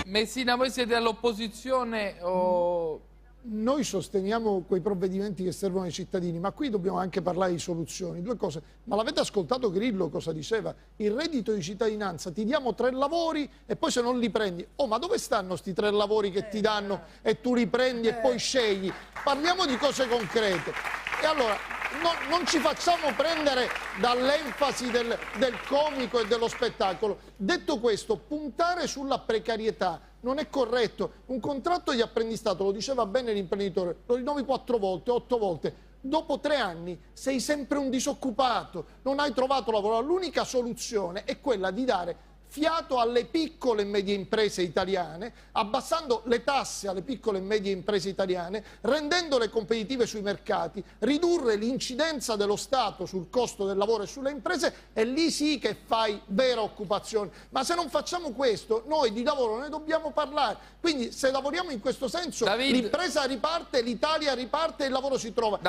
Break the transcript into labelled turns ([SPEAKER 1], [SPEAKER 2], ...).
[SPEAKER 1] Messina, voi siete all'opposizione o...
[SPEAKER 2] Noi sosteniamo quei provvedimenti che servono ai cittadini, ma qui dobbiamo anche parlare di soluzioni. Due cose. Ma l'avete ascoltato Grillo cosa diceva? Il reddito di cittadinanza, ti diamo 3 lavori e poi se non li prendi... Oh, ma dove stanno sti 3 lavori che ti danno e tu li prendi e poi scegli? Parliamo di cose concrete. E allora non ci facciamo prendere dall'enfasi del comico e dello spettacolo. Detto questo, puntare sulla precarietà non è corretto. Un contratto di apprendistato, lo diceva bene l'imprenditore, lo rinnovi 4 volte, 8 volte. Dopo 3 anni sei sempre un disoccupato, non hai trovato lavoro. L'unica soluzione è quella di dare fiato alle piccole e medie imprese italiane, abbassando le tasse alle piccole e medie imprese italiane, rendendole competitive sui mercati, ridurre l'incidenza dello Stato sul costo del lavoro e sulle imprese, e lì sì che fai vera occupazione. Ma se non facciamo questo, noi di lavoro ne dobbiamo parlare. Quindi se lavoriamo in questo senso, l'impresa riparte, l'Italia riparte e il lavoro si trova.